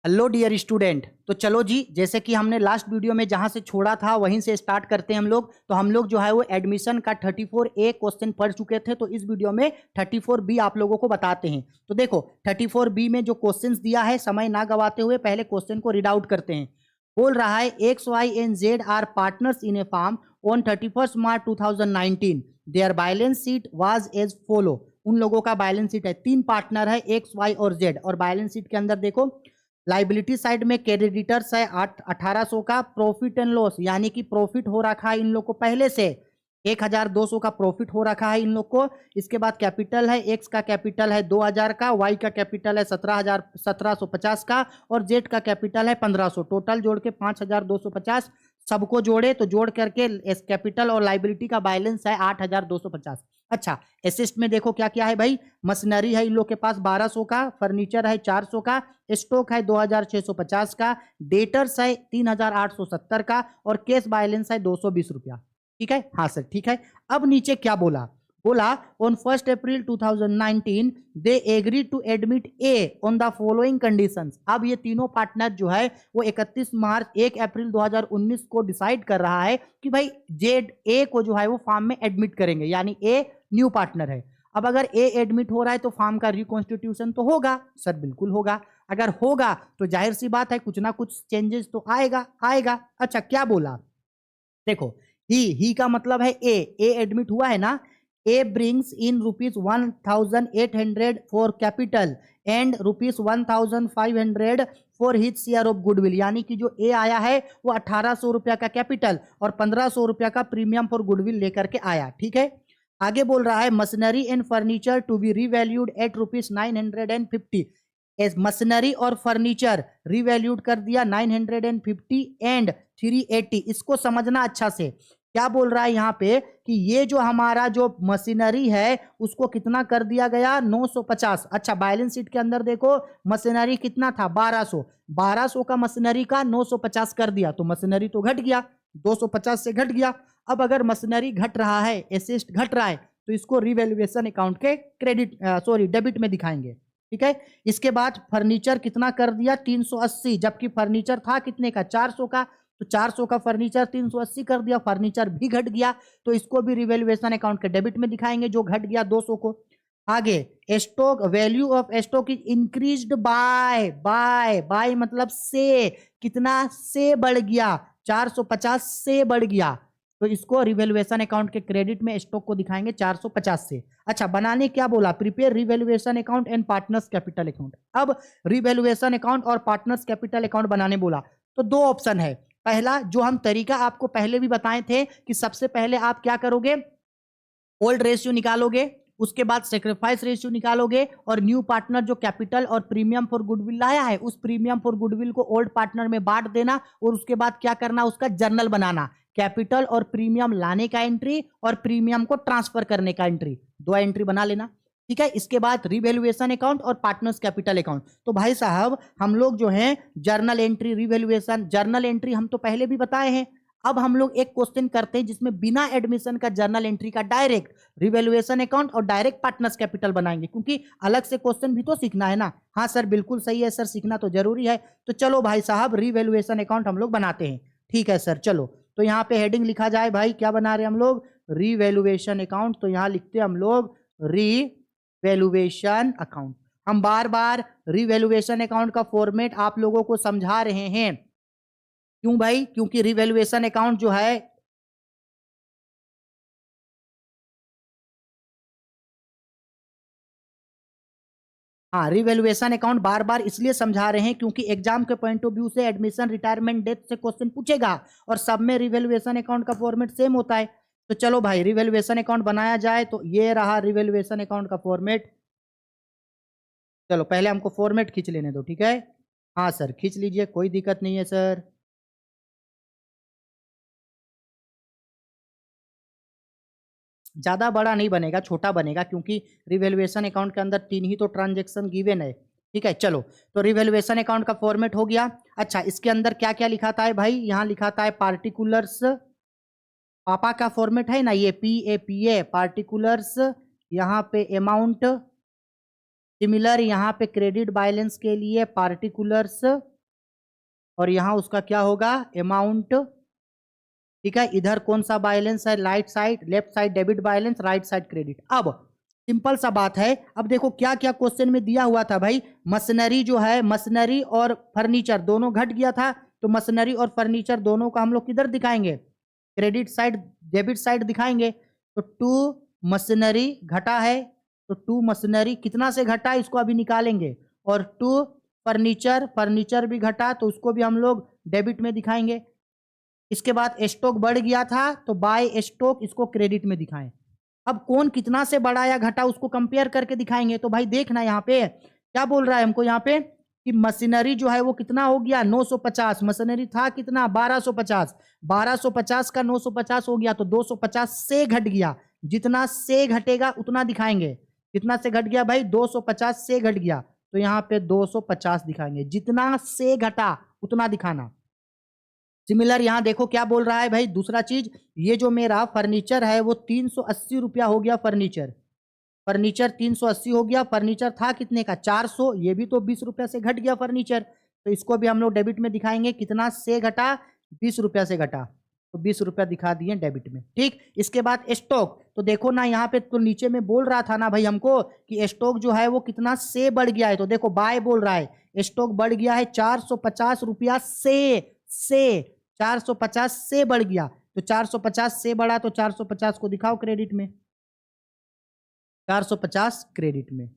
Hello dear student. तो चलो जी, जैसे कि हमने लास्ट वीडियो में जहां से छोड़ा था वहीं से स्टार्ट करते हैं हम लोग। तो हम लोग जो है वो एडमिशन का 34A क्वेश्चन पढ़ चुके थे, तो इस वीडियो में 34B आप लोगों को बताते हैं। तो देखो 34B में जो क्वेश्चंस दिया है, समय ना गवाते हुए पहले क्वेश्चन को रीड आउट करते हैं। बोल रहा है X Y and Z are partners in a firm on 31 March 2019। Their balance sheet was as follow. उन लोगों का बैलेंस शीट है, तीन पार्टनर है एक्स वाई और जेड, और बैलेंस शीट के अंदर देखो लाइबिलिटी साइड में क्रेडिटर्स है 1800 का, प्रॉफिट एंड लॉस यानी कि प्रॉफिट हो रखा है इन लोग को पहले से 1200 का प्रॉफिट हो रखा है इन लोग को। इसके बाद कैपिटल है, एक्स का कैपिटल है 2000 का, वाई का कैपिटल है 1750 का, और जेड का कैपिटल है 1500। टोटल जोड़ के 5250 सबको जोड़े तो जोड़ करके कैपिटल और लाइबिलिटी का बैलेंस है 8250। अच्छा, एसेट में देखो क्या क्या है भाई। मशीनरी है इन लोग के पास 1200 का, फर्नीचर है 400 का, स्टॉक है 2650 का, डेटर्स है 3870 का, और कैश बैलेंस है 220 रुपया। ठीक है, हाँ सर ठीक है। अब नीचे क्या बोला, बोला on 1 April 2019 they agree to admit A on the following conditions. अब ये तीनों पार्टनर जो है वो 1 अप्रैल 2019 को डिसाइड कर रहा है कि भाई जेड ए को जो है वो फार्म में एडमिट करेंगे, यानी ए न्यू पार्टनर है। अब अगर ए एडमिट हो रहा है तो फार्म का रिकॉन्स्टिट्यूशन तो होगा सर, बिल्कुल होगा। अगर होगा तो जाहिर सी बात है कुछ ना कुछ चेंजेस तो आएगा आएगा। अच्छा क्या बोला, देखो ही का मतलब है ए एडमिट हुआ है ना। A brings in ₹1800 for capital and ₹1500 for his share of goodwill, यानी कि जो ए आया है वो 1800 रुपया का कैपिटल और 1500 रुपया का प्रीमियम फॉर गुडविल लेकर के आया। ठीक है, आगे बोल रहा है machinery and furniture to be revalued at ₹950। Machinery और फर्नीचर रिवैल्यूड कर दिया 950 एंड 380। इसको समझना अच्छा से, क्या बोल रहा है यहाँ पे कि ये जो हमारा जो मशीनरी है उसको कितना कर दिया गया 950। अच्छा, बैलेंस शीट के अंदर देखो मशीनरी कितना था 1200 का मशीनरी का 950 कर दिया, तो मशीनरी तो घट गया 250 से घट गया। अब अगर मशीनरी घट रहा है, एसेट घट रहा है, तो इसको रिवैल्यूएशन अकाउंट के डेबिट में दिखाएंगे। ठीक है, इसके बाद फर्नीचर कितना कर दिया 380, जबकि फर्नीचर था कितने का 400 का, तो 400 का फर्नीचर 380 कर दिया, फर्नीचर भी घट गया, तो इसको भी रिवैल्यूएशन अकाउंट के डेबिट में दिखाएंगे जो घट गया 200 को। आगे stock value of stock is increased by मतलब से, कितना से बढ़ गया 450 से बढ़ गया, तो इसको रिवैल्यूएशन अकाउंट के क्रेडिट में स्टॉक को दिखाएंगे 450 से। अच्छा, बनाने क्या बोला, prepare revaluation account and partners capital account. अब रिवैल्यूएशन अकाउंट और पार्टनर्स कैपिटल अकाउंट बनाने बोला, तो दो ऑप्शन है। पहला जो हम तरीका आपको पहले भी बताए थे कि सबसे पहले आप क्या करोगे, ओल्ड रेशियो निकालोगे, उसके बाद सेक्रीफाइस रेशियो निकालोगे, और न्यू पार्टनर जो कैपिटल और प्रीमियम फॉर गुडविल लाया है उस प्रीमियम फॉर गुडविल को ओल्ड पार्टनर में बांट देना, और उसके बाद क्या करना, उसका जर्नल बनाना, कैपिटल और प्रीमियम लाने का एंट्री और प्रीमियम को ट्रांसफर करने का एंट्री, दो एंट्री बना लेना। ठीक है, इसके बाद रिवैल्यूएशन अकाउंट और पार्टनर्स कैपिटल अकाउंट। तो भाई साहब हम लोग जो है journal entry, revaluation, journal entry हम तो पहले भी बताए हैं। अब हम लोग एक क्वेश्चन करते हैं जिसमें बिना एडमिशन का जर्नल एंट्री का डायरेक्ट रिवैल्यूएशन अकाउंट और डायरेक्ट पार्टनर्स कैपिटल बनाएंगे, क्योंकि अलग से क्वेश्चन भी तो सीखना है ना। हाँ सर बिल्कुल सही है सर, सीखना तो जरूरी है। तो चलो भाई साहब रिवैल्यूएशन अकाउंट हम लोग बनाते हैं। ठीक है सर, चलो तो यहाँ पे हेडिंग लिखा जाए भाई, क्या बना रहे हैं हम लोग, रिवैल्यूएशन अकाउंट। तो यहाँ लिखते हैं हम लोग रिवैल्यूएशन अकाउंट। हम बार बार रिवैल्यूएशन अकाउंट का फॉर्मेट आप लोगों को समझा रहे हैं, क्यों भाई, क्योंकि रिवैल्यूएशन अकाउंट जो है हाँ, रिवैल्यूएशन अकाउंट बार बार इसलिए समझा रहे हैं क्योंकि एग्जाम के पॉइंट ऑफ व्यू से एडमिशन, रिटायरमेंट, डेथ से क्वेश्चन पूछेगा, और सब में रिवैल्यूएशन अकाउंट का फॉर्मेट सेम होता है। तो चलो भाई रिवैल्यूएशन अकाउंट बनाया जाए, तो ये रहा रिवैल्यूएशन अकाउंट का फॉर्मेट। चलो पहले हमको फॉर्मेट खींच लेने दो, ठीक है। हाँ सर खींच लीजिए, कोई दिक्कत नहीं है सर। ज्यादा बड़ा नहीं बनेगा, छोटा बनेगा, क्योंकि रिवैल्यूएशन अकाउंट के अंदर तीन ही तो ट्रांजेक्शन गिवन है। ठीक है, चलो तो रिवैल्यूएशन अकाउंट का फॉर्मेट हो गया। अच्छा, इसके अंदर क्या क्या लिखाता है भाई, यहाँ लिखाता है पार्टिकुलर्स, पापा का फॉर्मेट है ना ये, PAPA पार्टिकुलर्स, यहाँ पे अमाउंट, सिमिलर यहाँ पे क्रेडिट बैलेंस के लिए पार्टिकुलर्स, और यहाँ उसका क्या होगा, अमाउंट। ठीक है, इधर कौन सा बैलेंस है, right side, left side debit balance, right side credit. अब सिंपल सा बात है, अब देखो क्या क्या क्वेश्चन में दिया हुआ था भाई। मशीनरी जो है, मशीनरी और फर्नीचर दोनों घट गया था, तो मशीनरी और फर्नीचर दोनों का हम लोग किधर दिखाएंगे, क्रेडिट साइड डेबिट साइड दिखाएंगे। तो टू मशीनरी घटा है, तो टू मशीनरी कितना से घटा है इसको अभी निकालेंगे, और टू फर्नीचर, फर्नीचर भी घटा तो उसको भी हम लोग डेबिट में दिखाएंगे। इसके बाद स्टॉक बढ़ गया था, तो बाय स्टॉक इसको क्रेडिट में दिखाएं। अब कौन कितना से बढ़ा या घटा उसको कंपेयर करके दिखाएंगे। तो भाई देखना यहाँ पे क्या बोल रहा है हमको, यहाँ पे कि मशीनरी जो है वो कितना हो गया 950, मशीनरी था कितना 1250, 1250 का 950 हो गया, तो 250 से घट गया, जितना से घटेगा उतना दिखाएंगे। कितना से घट गया भाई, 250 से घट गया, तो यहाँ पे 250 दिखाएंगे, जितना से घटा उतना दिखाना। सिमिलर यहाँ देखो क्या बोल रहा है भाई, दूसरा चीज, ये जो मेरा फर्नीचर है वो 380 रुपया हो गया, फर्नीचर, फर्नीचर 380 हो गया, फर्नीचर था कितने का 400, ये भी तो 20 रुपया से घट गया फर्नीचर, तो इसको भी हम लोग डेबिट में दिखाएंगे। कितना से घटा, 20 रुपया से घटा, तो 20 रुपया दिखा दिए डेबिट में। ठीक, इसके बाद स्टॉक, तो देखो ना यहाँ पे तो नीचे में बोल रहा था ना भाई हमको कि स्टॉक जो है वो कितना से बढ़ गया है, तो देखो बाय बोल रहा है, स्टॉक बढ़ गया है 450 रुपया से 450 से बढ़ गया, तो 450 से बढ़ा, तो 450 को दिखाओ क्रेडिट में, 450 क्रेडिट में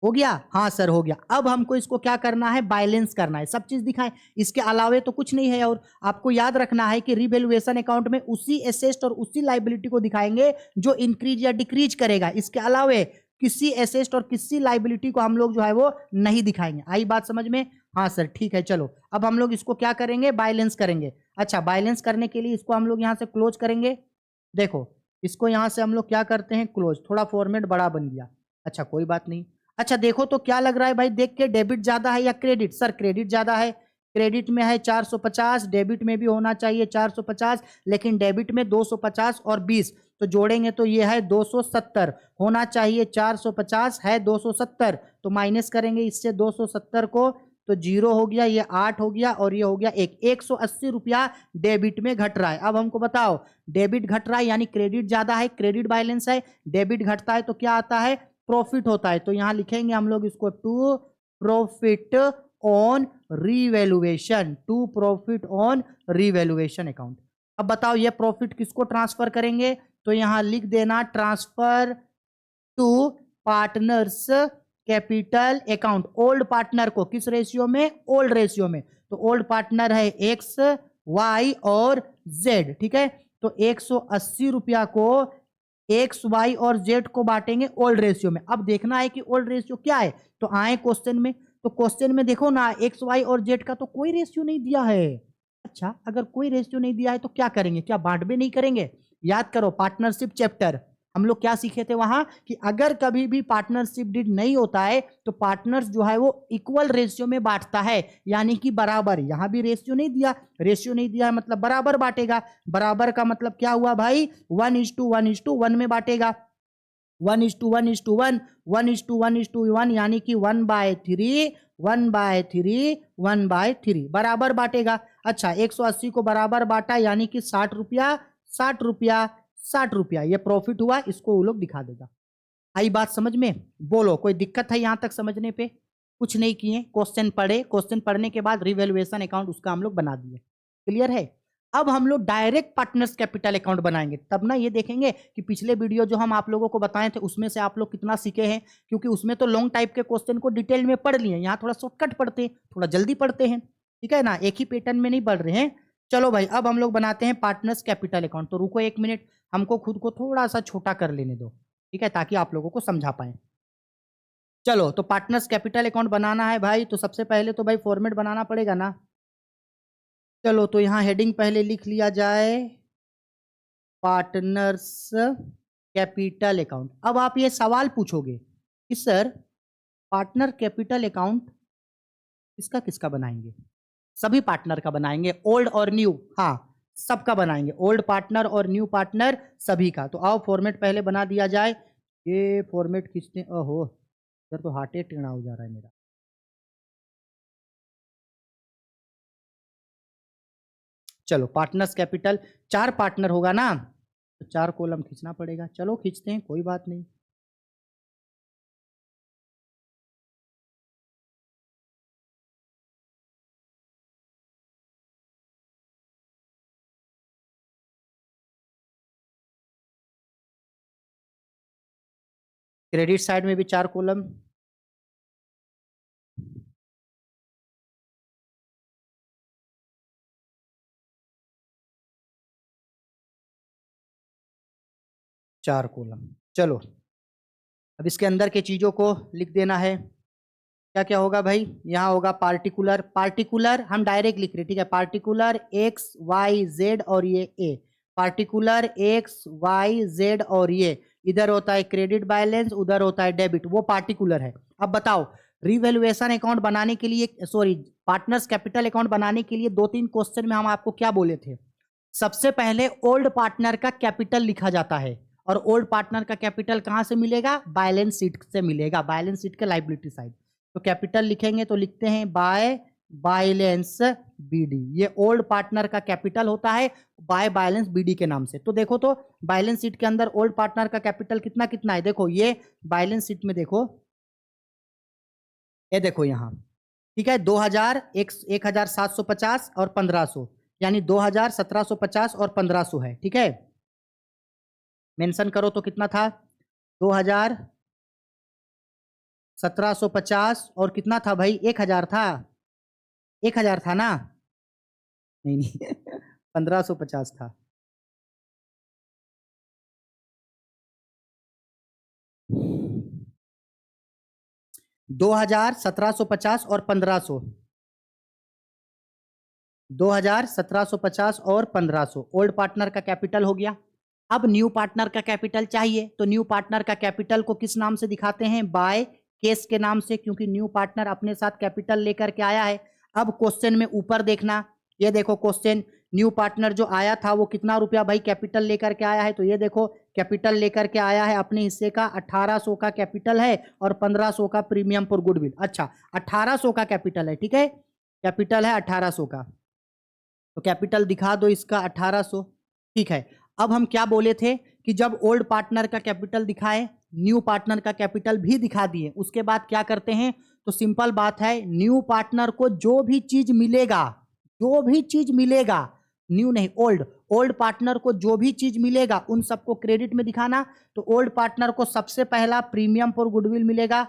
हो गया। हाँ सर हो गया। अब हमको इसको क्या करना है, बैलेंस करना है, सब चीज दिखाएं, इसके अलावे तो कुछ नहीं है। और आपको याद रखना है कि रिवैल्यूएशन अकाउंट में उसी एसेट और उसी लाइबिलिटी को दिखाएंगे जो इंक्रीज या डिक्रीज करेगा, इसके अलावे किसी एसेट और किसी लाइबिलिटी को हम लोग जो है वो नहीं दिखाएंगे। आई बात समझ में, हाँ सर ठीक है। चलो अब हम लोग इसको क्या करेंगे, बैलेंस करेंगे। अच्छा, बैलेंस करने के लिए इसको हम लोग यहाँ से क्लोज करेंगे। देखो इसको यहाँ से हम लोग क्या करते हैं, क्लोज, थोड़ा फॉर्मेट बड़ा बन गया, अच्छा कोई बात नहीं। अच्छा देखो तो क्या लग रहा है भाई, देख के डेबिट ज्यादा है या क्रेडिट, सर क्रेडिट ज्यादा है, क्रेडिट में है 450, डेबिट में भी होना चाहिए 450, लेकिन डेबिट में 250 और 20, तो जोड़ेंगे तो ये है 270, होना चाहिए 450 है 270, तो माइनस करेंगे इससे 270 को, तो 0 हो गया, ये 8 हो गया, और ये हो गया 180 रुपया डेबिट में घट रहा है। अब हमको बताओ, डेबिट घट रहा है यानी क्रेडिट ज्यादा है, क्रेडिट बैलेंस है, डेबिट घटता है तो क्या आता है, प्रॉफिट होता है। तो यहां लिखेंगे हम लोग इसको to profit on revaluation, to profit on revaluation account. अब बताओ ये प्रॉफिट किसको ट्रांसफर करेंगे, तो यहां लिख देना transfer to partners capital account, old partner को किस रेशियो में, ओल्ड रेशियो में, तो ओल्ड पार्टनर है एक्स वाई और जेड, ठीक है। तो 180 रुपया को एक्स वाई और जेड को बांटेंगे ओल्ड रेशियो में। अब देखना है कि ओल्ड रेशियो क्या है, तो आए क्वेश्चन में, तो क्वेश्चन में देखो ना एक्स वाई और जेड का तो कोई रेशियो नहीं दिया है। अच्छा अगर कोई रेशियो नहीं दिया है तो क्या करेंगे, क्या बांटबे नहीं करेंगे। याद करो पार्टनरशिप चैप्टर, हम लोग क्या सीखे थे वहां कि अगर कभी भी पार्टनरशिप डीड नहीं होता है तो पार्टनर्स जो है वो इक्वल रेशियो में बांटता है, यानी कि बराबर। यहां भी रेशियो नहीं दिया, रेशियो नहीं दिया मतलब बराबर बांटेगा। बराबर का मतलब क्या हुआ भाई, 1:1:1 में बांटेगा, 1:1:1, 1:1:1, यानी कि 1/3, 1/3, 1/3 बराबर बांटेगा। अच्छा 180 को बराबर बांटा यानी कि 60 रुपया, 60 रुपया, 60 रुपया, ये प्रॉफिट हुआ, इसको वो लोग दिखा देगा। आई बात समझ में, बोलो कोई दिक्कत है यहां तक समझने पे। कुछ नहीं किए, क्वेश्चन पढ़े, क्वेश्चन पढ़ने के बाद रिवैल्यूएशन अकाउंट उसका हम लोग बना दिए, क्लियर है। अब हम लोग डायरेक्ट पार्टनर्स कैपिटल अकाउंट बनाएंगे, तब ना ये देखेंगे कि पिछले वीडियो जो हम आप लोगों को बताए थे उसमें से आप लोग कितना सीखे हैं, क्योंकि उसमें तो लॉन्ग टाइप के क्वेश्चन को डिटेल में पढ़ लिए, यहाँ थोड़ा शॉर्टकट पढ़ते हैं, थोड़ा जल्दी पढ़ते हैं, ठीक है ना, एक ही पैटर्न में नहीं पढ़ रहे हैं। चलो भाई अब हम लोग बनाते हैं पार्टनर्स कैपिटल अकाउंट। तो रुको 1 मिनट, हमको खुद को थोड़ा सा छोटा कर लेने दो, ठीक है, ताकि आप लोगों को समझा पाए। चलो तो पार्टनर्स कैपिटल अकाउंट बनाना है भाई, तो सबसे पहले तो भाई फॉर्मेट बनाना पड़ेगा ना। चलो तो यहाँ हेडिंग पहले लिख लिया जाए, पार्टनर्स कैपिटल अकाउंट। अब आप ये सवाल पूछोगे कि सर पार्टनर कैपिटल अकाउंट किसका किसका बनाएंगे, सभी पार्टनर का बनाएंगे, ओल्ड और न्यू, हाँ सबका बनाएंगे, ओल्ड पार्टनर और न्यू पार्टनर सभी का। तो आओ फॉर्मेट पहले बना दिया जाए, ये फॉर्मेट खींचते, ओहो इधर तो हार्टे टेढ़ा हो जा रहा है मेरा। चलो पार्टनर्स कैपिटल, 4 पार्टनर होगा ना, तो 4 कॉलम खींचना पड़ेगा। चलो खींचते हैं, कोई बात नहीं। क्रेडिट साइड में भी 4 कॉलम। चार कॉलम। चलो अब इसके अंदर के चीजों को लिख देना है। क्या क्या होगा भाई, यहाँ होगा पार्टिकुलर, पार्टिकुलर हम डायरेक्ट लिख रहे हैं, ठीक है। पार्टिकुलर एक्स वाई जेड और ये ए, पार्टिकुलर एक्स वाई जेड और ये, इधर होता है क्रेडिट बैलेंस, उधर होता है डेबिट, वो पार्टिकुलर है। अब बताओ रिवैल्यूएशन अकाउंट बनाने के लिए, सॉरी पार्टनर्स कैपिटल अकाउंट बनाने के लिए 2-3 क्वेश्चन में हम आपको क्या बोले थे। सबसे पहले ओल्ड पार्टनर का कैपिटल लिखा जाता है, और ओल्ड पार्टनर का कैपिटल कहां से मिलेगा, बैलेंस शीट से मिलेगा, बैलेंस शीट के लाइबिलिटी साइड। तो कैपिटल लिखेंगे तो लिखते हैं बाय बैलेंस बीडी, ये ओल्ड पार्टनर का कैपिटल होता है बाय बैलेंस बीडी के नाम से। तो देखो तो बैलेंस शीट के अंदर ओल्ड पार्टनर का कैपिटल कितना कितना है, देखो ये बैलेंस शीट में देखो, ये देखो यहाँ, ठीक है 2000, 1750 और 1500, यानी 2000, 1750 और 1500 है, ठीक है। मेंशन करो तो कितना था, 2000, 1750 और कितना था भाई, 1000 था, 1000 था ना, नहीं नहीं 1550 था। दो हजार 1750 और 1500, 2000, 1750 और 1500 ओल्ड पार्टनर का कैपिटल हो गया। अब न्यू पार्टनर का कैपिटल चाहिए, तो न्यू पार्टनर का कैपिटल को किस नाम से दिखाते हैं, बाय केस के नाम से, क्योंकि न्यू पार्टनर अपने साथ कैपिटल लेकर के आया है। अब क्वेश्चन में ऊपर देखना, ये देखो क्वेश्चन, न्यू पार्टनर जो आया था वो कितना रुपया भाई कैपिटल लेकर के आया है, तो ये देखो कैपिटल लेकर के आया है अपने हिस्से का 1800 का कैपिटल है और 1500 का प्रीमियम फॉर गुडविल। अच्छा 1800 का कैपिटल है, ठीक है, कैपिटल है 1800 का, तो कैपिटल दिखा दो इसका 1800, ठीक है। अब हम क्या बोले थे कि जब ओल्ड पार्टनर का कैपिटल दिखाए, न्यू पार्टनर का कैपिटल भी दिखा दिए, उसके बाद क्या करते हैं, तो सिंपल बात है, न्यू पार्टनर को जो भी चीज मिलेगा, जो भी चीज मिलेगा, न्यू नहीं ओल्ड, ओल्ड पार्टनर को जो भी चीज मिलेगा उन सबको क्रेडिट में दिखाना। तो ओल्ड पार्टनर को सबसे पहला प्रीमियम फॉर गुडविल मिलेगा,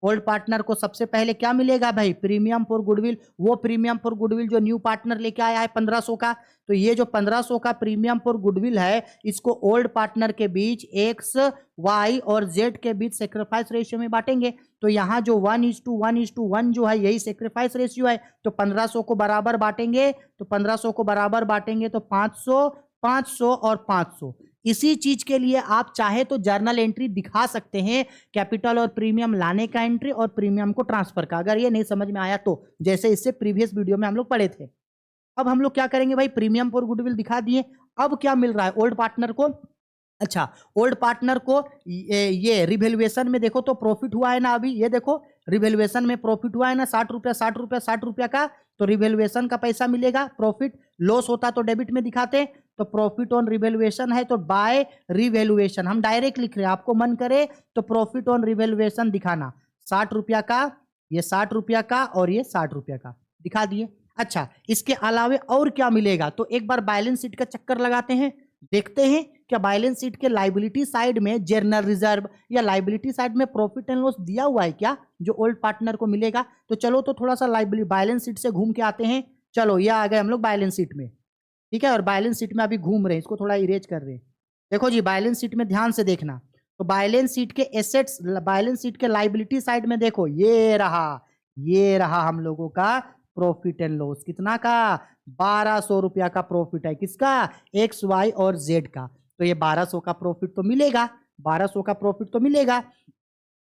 ओल्ड पार्टनर को सबसे पहले क्या मिलेगा भाई, प्रीमियम फॉर गुडविल, वो प्रीमियम फॉर गुडविल जो न्यू पार्टनर लेके आया है 1500 का, तो ये जो 1500 का प्रीमियम फॉर गुडविल है, इसको ओल्ड पार्टनर के बीच एक्स वाई और जेड के बीच सेक्रीफाइस रेशियो में बांटेंगे। तो यहाँ जो 1:1:1 जो है यही सेक्रीफाइस रेशियो है, तो 1500 को बराबर बांटेंगे, तो 1500 को बराबर बांटेंगे तो 500, 500 और 500। इसी चीज के लिए आप चाहे तो जर्नल एंट्री दिखा सकते हैं, कैपिटल और प्रीमियम लाने का एंट्री और प्रीमियम को ट्रांसफर का, अगर ये नहीं समझ में आया तो, जैसे इससे प्रीवियस वीडियो में हम लोग पढ़े थे। अब हम लोग क्या करेंगे भाई, प्रीमियम फॉर गुडविल दिखा दिए, अब क्या मिल रहा है ओल्ड पार्टनर को, अच्छा ओल्ड पार्टनर को ये रिवैल्यूएशन में देखो तो प्रॉफिट हुआ है ना, अभी ये देखो रिवैल्यूएशन में प्रॉफिट हुआ है ना, 60 रुपया 60 रुपया 60 रुपया का, तो रिवैल्यूएशन का पैसा मिलेगा, प्रॉफिट, लॉस होता तो डेबिट में दिखाते, तो प्रॉफिट ऑन रिवैल्यूएशन है तो बाय रिवैल्यूएशन हम डायरेक्ट लिख रहे हैं, आपको मन करे तो प्रॉफिट ऑन रिवैल्यूएशन दिखाना, 60 रुपया का, ये 60 रुपया का और ये 60 रुपया का दिखा दिए। अच्छा इसके अलावा और क्या मिलेगा, तो एक बार बैलेंस शीट का चक्कर लगाते हैं, देखते हैं क्या बैलेंस शीट के लाइबिलिटी साइड में जर्नल रिजर्व या लाइबिलिटी साइड में प्रॉफिट एंड लॉस दिया हुआ है क्या, जो ओल्ड पार्टनर को मिलेगा। तो चलो तो थोड़ा सा लाइबिलिटी बैलेंस शीट से घूम के आते हैं, चलो ये आ गए हम लोग बैलेंस शीट में, ठीक है, और बैलेंस शीट में अभी घूम रहे हैं, इसको थोड़ा इरेज कर रहे हैं। देखो जी बैलेंस शीट में ध्यान से देखना, तो बैलेंस शीट के एसेट्स, बैलेंस शीट के लाइबिलिटी साइड में देखो ये रहा हम लोगों का प्रॉफिट एंड लॉस, कितना का, 1200 रुपया का प्रॉफिट है, किसका, एक्स वाई और जेड का, तो ये 1200 का प्रॉफिट तो मिलेगा, 1200 का प्रॉफिट तो मिलेगा।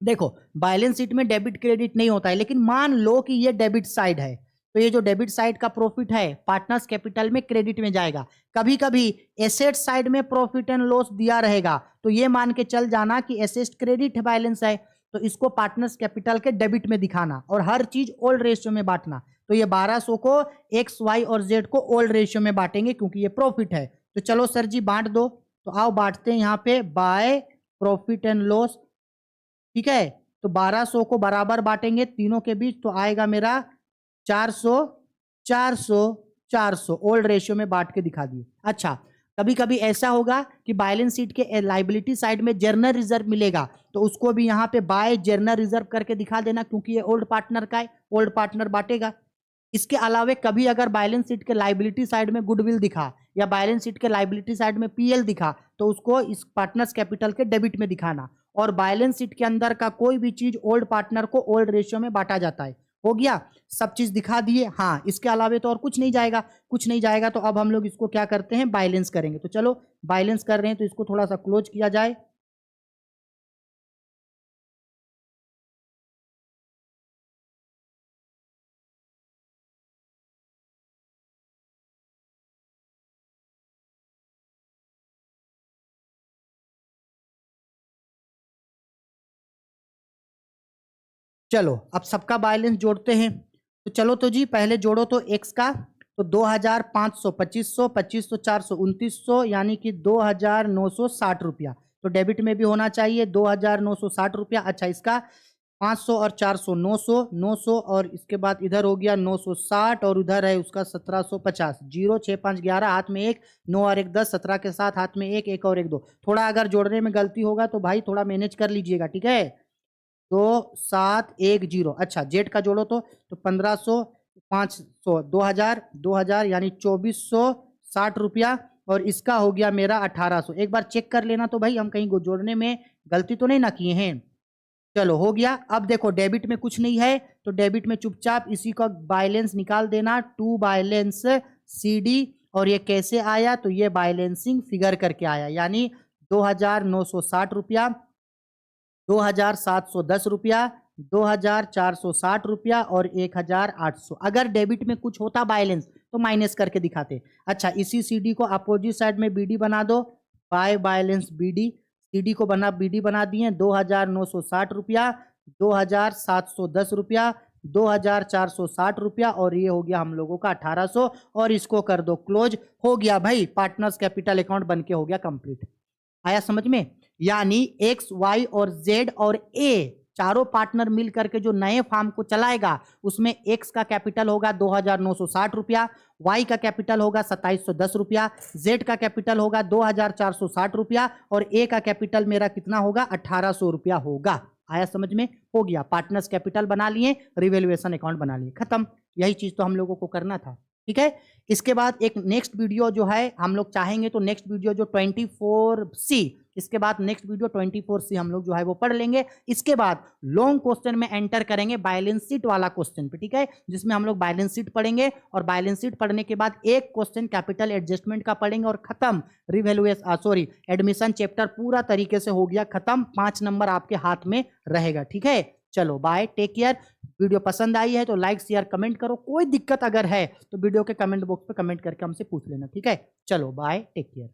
देखो बैलेंस शीट में डेबिट क्रेडिट नहीं होता है, लेकिन मान लो कि ये डेबिट साइड है, तो ये जो डेबिट साइड का प्रॉफिट है पार्टनर्स कैपिटल में क्रेडिट में जाएगा। कभी कभी एसेट साइड में प्रॉफिट एंड लॉस दिया रहेगा, तो ये मान के चल जाना कि एसेट क्रेडिट बैलेंस है, तो इसको पार्टनर्स कैपिटल के डेबिट में दिखाना और हर चीज ओल्ड रेशियो में बांटना। तो ये 1200 को एक्स वाई और जेड को ओल्ड रेशियो में बांटेंगे क्योंकि ये प्रॉफिट है। तो चलो सर जी बांट दो। तो आओ बांटते हैं यहाँ पे बाय प्रॉफिट एंड लॉस। ठीक है, तो 1200 को बराबर बांटेंगे तीनों के बीच, तो आएगा मेरा 400 400 400 ओल्ड रेशियो में बांट के दिखा दिए। अच्छा, कभी कभी ऐसा होगा कि बैलेंस शीट के लाइबिलिटी साइड में जर्नल रिजर्व मिलेगा, तो उसको भी यहाँ पे बाय जर्नल रिजर्व करके दिखा देना क्योंकि ये ओल्ड पार्टनर का है, ओल्ड पार्टनर बांटेगा। इसके अलावा कभी अगर बैलेंस शीट के लाइबिलिटी साइड में गुडविल दिखा या बैलेंस शीट के लाइबिलिटी साइड में पीएल दिखा, तो उसको इस पार्टनर्स कैपिटल के डेबिट में दिखाना। और बैलेंस शीट के अंदर का कोई भी चीज ओल्ड पार्टनर को ओल्ड रेशियो में बांटा जाता है। हो गया, सब चीज दिखा दिए। हाँ, इसके अलावा तो और कुछ नहीं जाएगा, कुछ नहीं जाएगा। तो अब हम लोग इसको क्या करते हैं, बैलेंस करेंगे। तो चलो बैलेंस कर रहे हैं, तो इसको थोड़ा सा क्लोज किया जाए। चलो अब सबका बैलेंस जोड़ते हैं। तो चलो तो जी पहले जोड़ो तो एक्स का, तो 2500 2500 2500 400 2900 यानी कि 2960 रुपया। तो डेबिट में भी होना चाहिए 2960 रुपया। अच्छा, इसका 500 और 400 900 900 और इसके बाद इधर हो गया 960 और उधर है उसका 1750। 0 6 5 11 हाथ में एक, 9 और 1 10, 17 के साथ हाथ में एक, 1 और 1 2। थोड़ा अगर जोड़ने में गलती होगा तो भाई थोड़ा मैनेज कर लीजिएगा, ठीक है। 2710। अच्छा, जेड का जोड़ो तो 1500 500 2000 2000 यानी 2460 रुपया। और इसका हो गया मेरा 1800। एक बार चेक कर लेना तो भाई हम कहीं जोड़ने में गलती तो नहीं ना किए हैं। चलो हो गया। अब देखो डेबिट में कुछ नहीं है, तो डेबिट में चुपचाप इसी का बैलेंस निकाल देना, टू बैलेंस सीडी। और ये कैसे आया, तो ये बैलेंसिंग फिगर करके आया, यानी 2960 रुपया, 2710 रुपया, 2460 रुपया और 1800। अगर डेबिट में कुछ होता बैलेंस तो माइनस करके दिखाते। अच्छा, इसी सीडी को अपोजिट साइड में बीडी बना दो, बाय बैलेंस बीडी। सीडी को बीडी बना दिए, 2960 रुपया, 2710 रुपया, 2460 रुपया और ये हो गया हम लोगों का 1800। और इसको कर दो क्लोज। हो गया भाई, पार्टनर्स कैपिटल अकाउंट बन के हो गया कंप्लीट। आया समझ में? यानी एक्स वाई और जेड और ए चारों पार्टनर मिल करके जो नए फार्म को चलाएगा, उसमें एक्स का कैपिटल होगा 2960 रुपया, वाई का कैपिटल होगा 2710 रुपया, जेड का कैपिटल होगा 2460 रुपया और ए का कैपिटल मेरा कितना होगा, 1800 रुपया होगा। आया समझ में? हो गया, पार्टनर्स कैपिटल बना लिए, रिवैल्यूएशन अकाउंट बना लिए, खत्म। यही चीज तो हम लोगों को करना था, ठीक है। इसके बाद एक नेक्स्ट वीडियो जो है हम लोग चाहेंगे तो नेक्स्ट वीडियो जो 24C, इसके बाद नेक्स्ट वीडियो 24C हम लोग जो है वो पढ़ लेंगे। इसके बाद लॉन्ग क्वेश्चन में एंटर करेंगे बैलेंस शीट वाला क्वेश्चन पे, ठीक है, जिसमें हम लोग बैलेंस शीट पढ़ेंगे और बैलेंस शीट पढ़ने के बाद एक क्वेश्चन कैपिटल एडजस्टमेंट का पढ़ेंगे और खत्म। रिवैल्यूएशन एडमिशन चैप्टर पूरा तरीके से हो गया खत्म, 5 नंबर आपके हाथ में रहेगा, ठीक है। चलो बाय, टेक केयर। वीडियो पसंद आई है तो लाइक शेयर कमेंट करो, कोई दिक्कत अगर है तो वीडियो के कमेंट बॉक्स पे कमेंट करके हमसे पूछ लेना, ठीक है। चलो बाय, टेक केयर।